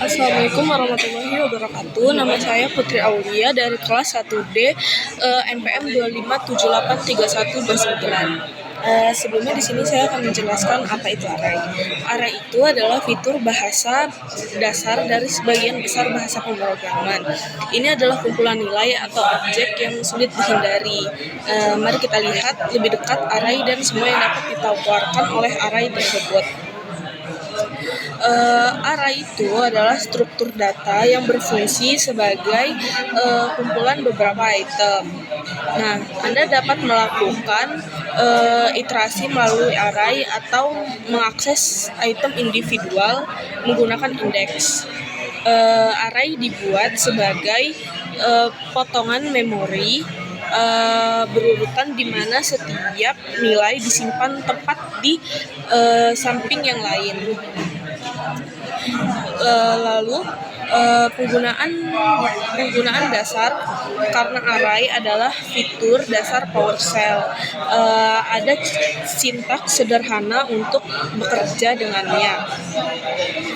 Assalamualaikum warahmatullahi wabarakatuh. Nama saya Putri Aulia dari kelas 1D NPM 25783129. Sebelumnya di sini saya akan menjelaskan apa itu array. Array itu adalah fitur bahasa dasar dari sebagian besar bahasa pemrograman. Ini adalah kumpulan nilai atau objek yang sulit dihindari. Mari kita lihat lebih dekat array dan semua yang dapat ditawarkan oleh array tersebut. Array itu adalah struktur data yang berfungsi sebagai kumpulan beberapa item. Nah, Anda dapat melakukan iterasi melalui array atau mengakses item individual menggunakan indeks. Array dibuat sebagai potongan memori berurutan di mana setiap nilai disimpan tepat di samping yang lain. Lalu penggunaan dasar karena array adalah fitur dasar PowerShell. Ada sintaks sederhana untuk bekerja dengannya.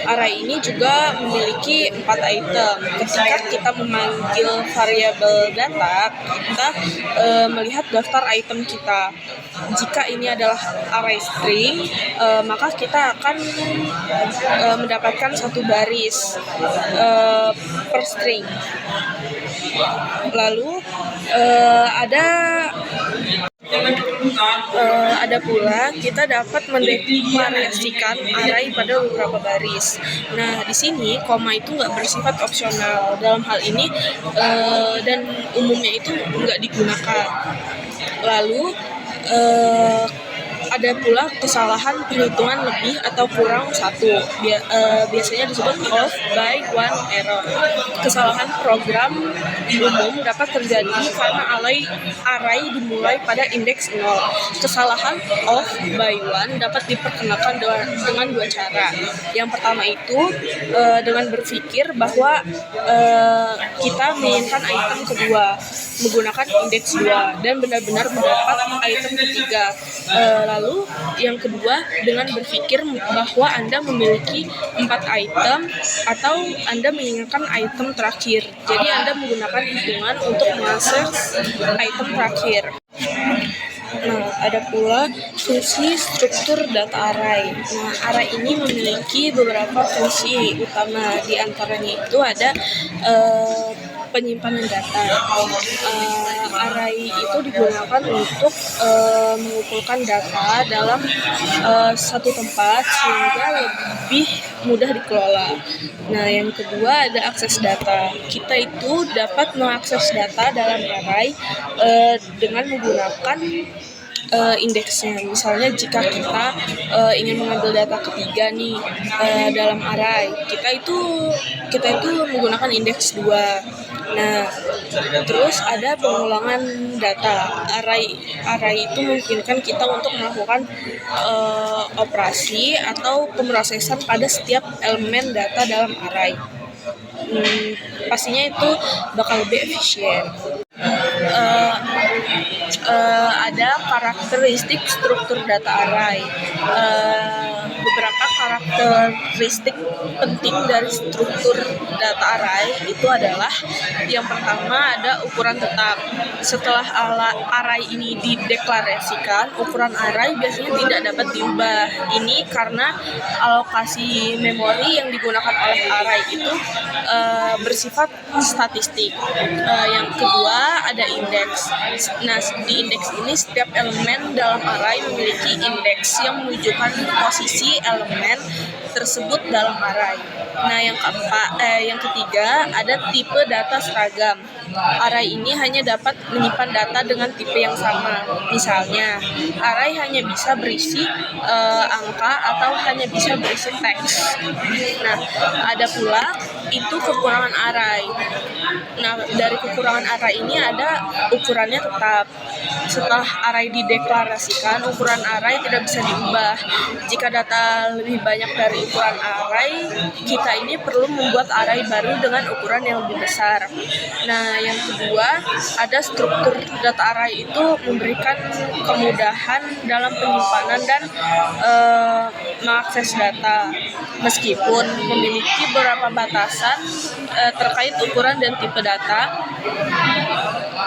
Array ini juga memiliki 4 item. Ketika kita memanggil variabel data, kita melihat daftar item kita. Jika ini adalah array string, maka kita akan mendapatkan satu baris per string. Lalu ada pula kita dapat mendeklarasikan array pada beberapa baris. Nah, di sini koma itu nggak bersifat opsional dalam hal ini dan umumnya itu nggak digunakan. Lalu ada pula kesalahan perhitungan lebih atau kurang satu, biasanya disebut off by one error. Kesalahan program umum dapat terjadi karena array dimulai pada indeks 0. Kesalahan off by one dapat diperkenakan dengan 2 cara. Yang pertama itu dengan berpikir bahwa kita menginginkan item kedua menggunakan indeks 2 dan benar-benar mendapat item ketiga. Lalu yang kedua dengan berpikir bahwa Anda memiliki 4 item atau Anda menginginkan item terakhir. Jadi Anda menggunakan hitungan untuk mengakses item terakhir. Nah, ada pula fungsi struktur data array. Nah, array ini memiliki beberapa fungsi utama. Di antaranya itu ada penyimpanan data. Array itu digunakan untuk mengumpulkan data dalam satu tempat sehingga lebih mudah dikelola. Nah, yang kedua ada akses data. Kita itu dapat mengakses data dalam array dengan menggunakan indeksnya. Misalnya jika kita ingin mengambil data ketiga nih dalam array, kita itu menggunakan indeks 2. Nah, terus ada pengulangan data. Array itu memungkinkan kita untuk melakukan operasi atau pemrosesan pada setiap elemen data dalam array. Pastinya itu bakal lebih efisien. Ada karakteristik struktur data array. Beberapa karakteristik penting dari struktur data array itu adalah yang pertama ada ukuran tetap. Setelah array ini dideklarasikan, ukuran array biasanya tidak dapat diubah. Ini karena alokasi memori yang digunakan oleh array itu bersifat statistik. Yang kedua ada indeks. Nah, di indeks ini setiap elemen dalam array memiliki indeks yang menunjukkan posisi elemen tersebut dalam array. Nah, yang ketiga ada tipe data seragam. Array ini hanya dapat menyimpan data dengan tipe yang sama. Misalnya, array hanya bisa berisi angka atau hanya bisa berisi teks. Nah, ada pula itu kekurangan array. Nah, dari kekurangan array ini ada ukurannya tetap. Setelah array dideklarasikan, ukuran array tidak bisa diubah. Jika data lebih banyak dari ukuran array, kita ini perlu membuat array baru dengan ukuran yang lebih besar. Nah, yang kedua, ada struktur data array itu memberikan kemudahan dalam penyimpanan dan mengakses data, meskipun memiliki beberapa batasan terkait ukuran dan tipe data.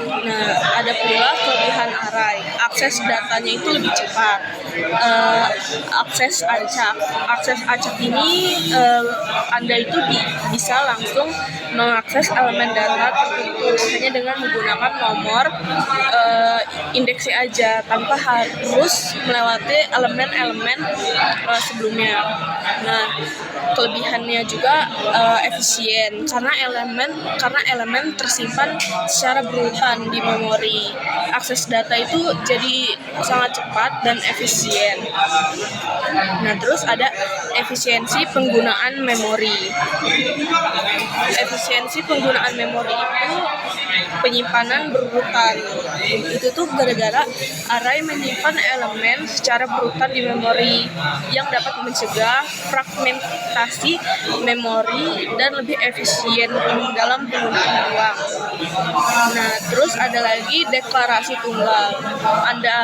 Nah, ada pula kelebihan array. Akses datanya itu lebih cepat. Akses acak ini Anda itu bisa langsung mengakses elemen data tertentu hanya dengan menggunakan nomor indeksi aja tanpa harus melewati elemen-elemen sebelumnya. Nah, kelebihannya juga efisien karena elemen tersimpan secara berurutan di memori. Akses data itu jadi sangat cepat dan efisien. Nah, terus ada efisiensi penggunaan memori. Efisiensi penggunaan memori itu penyimpanan berurutan. Itu tuh gara-gara array menyimpan elemen secara berurutan di memori yang dapat mencegah fragmentasi memori dan lebih efisien dalam penggunaan ruang. Nah, terus ada lagi deklarasi tunggal. Anda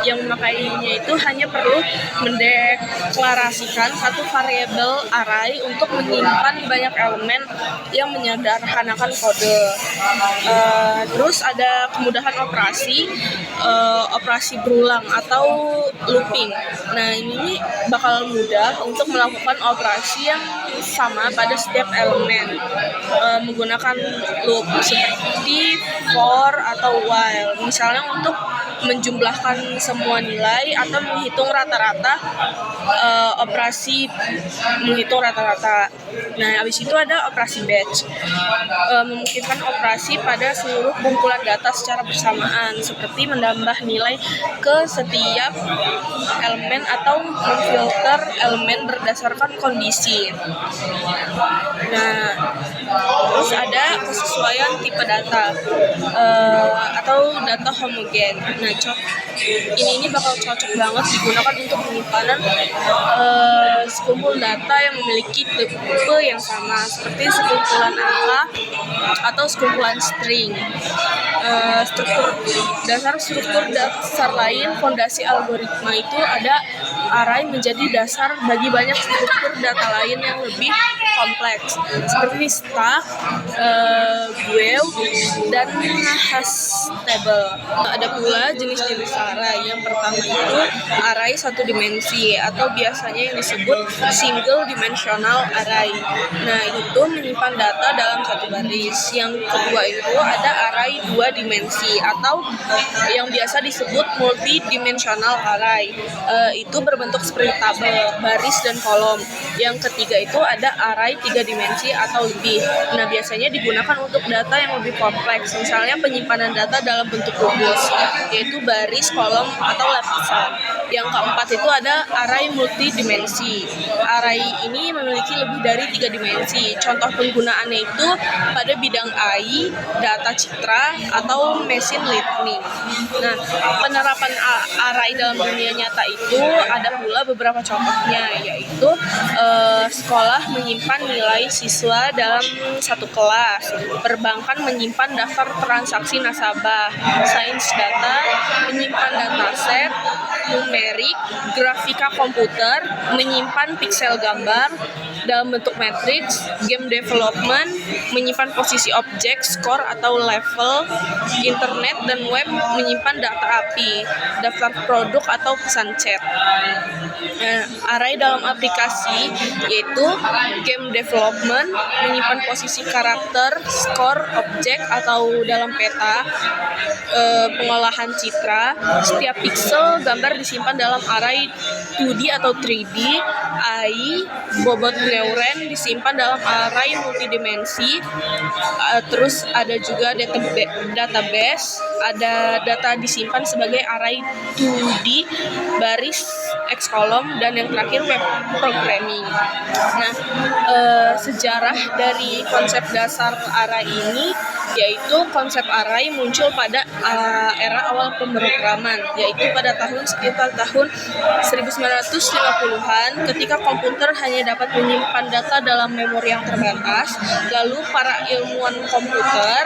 yang memakainya itu hanya perlu mendeklarasikan satu variabel array untuk menyimpan banyak elemen yang menyederhanakan kode. Terus ada kemudahan operasi berulang atau looping. Nah, ini bakal mudah untuk melakukan operasi yang sama pada setiap elemen menggunakan loop seperti for atau while. Misalnya untuk menjumlahkan semua nilai atau menghitung rata-rata, operasi menghitung rata-rata. Nah, habis itu ada operasi batch, memungkinkan operasi pada seluruh kumpulan data secara bersamaan, seperti menambah nilai ke setiap elemen atau memfilter elemen berdasarkan kondisi. Nah, terus ada kesesuaian tipe data atau data homogen. Nah, ini bakal cocok banget digunakan untuk penyimpanan sekumpul data yang memiliki tipe yang sama, seperti sekumpulan angka atau sekumpulan string. Struktur dasar lain fondasi algoritma itu ada array menjadi dasar bagi banyak struktur data lain yang lebih kompleks, seperti stack, gueule, dan hash table. Ada pula jenis-jenis array. Yang pertama itu array satu dimensi atau biasanya yang disebut single dimensional array. Nah, itu menyimpan data dalam satu baris. Yang kedua itu ada array dua dimensi atau yang biasa disebut multidimensional array. Itu berbentuk seperti tabel, baris, dan kolom. Yang ketiga itu ada array tiga dimensi atau lebih. Nah, biasanya digunakan untuk data yang lebih kompleks, misalnya penyimpanan data dalam bentuk rumus, yaitu baris, kolom, atau lapisan. Yang keempat itu ada array multidimensi. Array ini memiliki lebih dari 3 dimensi. Contoh penggunaannya itu pada bidang AI, data citra, atau machine learning. Nah, penerapan array dalam dunia nyata itu ada pula beberapa contohnya, yaitu sekolah menyimpan nilai siswa dalam satu kelas, perbankan menyimpan daftar transaksi nasabah, sains data menyimpan dataset numerik, grafika komputer menyimpan piksel gambar dalam bentuk matriks, game development menyimpan posisi objek, skor atau level, internet dan web menyimpan data API, daftar produk atau pesan chat. Array dalam aplikasi yaitu game development menyimpan posisi karakter, skor, objek atau dalam peta, pengolahan citra. Setiap pixel gambar disimpan dalam array 2D atau 3D. AI, bobot neuron disimpan dalam array multidimensi. Terus ada juga database, ada data disimpan sebagai array 2D, baris, X kolom, dan yang terakhir web programming. Nah, sejarah dari konsep dasar array ini, yaitu konsep array muncul pada era awal pemrograman, yaitu pada sekitar tahun 1950-an ketika komputer hanya dapat menyimpan data dalam memori yang terbatas. Lalu para ilmuwan komputer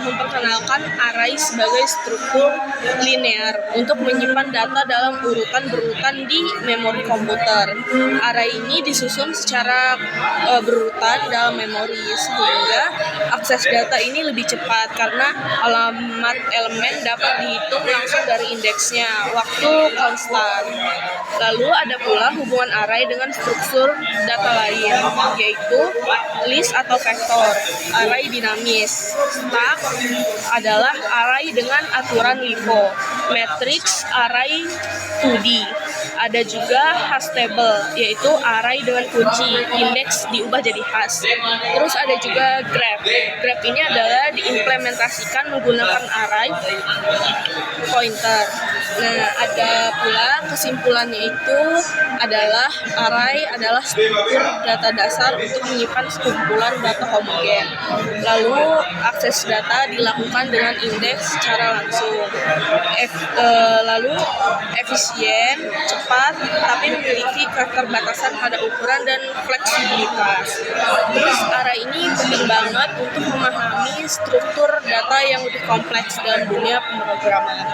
memperkenalkan array sebagai struktur linear untuk menyimpan data dalam urutan berurutan di memori komputer. Array ini disusun secara berurutan dalam memori sehingga akses data ini lebih cepat karena alamat elemen dapat dihitung langsung dari indeksnya, waktu konstan. Lalu ada pula hubungan array dengan struktur data lain, yaitu list atau vektor, array dinamis. Stack adalah array dengan aturan LIFO, matrix array 2D. Ada juga hash table, yaitu array dengan kunci, indeks diubah jadi hash. Terus ada juga graph. Graph ini adalah diimplementasikan menggunakan array pointer. Nah, ada pula kesimpulannya itu adalah array adalah struktur data dasar untuk menyimpan sekumpulan data homogen. Lalu akses data dilakukan dengan indeks secara langsung. Lalu efisien, cepat, tapi memiliki keterbatasan pada ukuran dan fleksibilitas. Terus array ini penting banget untuk memahami struktur data yang lebih kompleks dalam dunia pemrograman.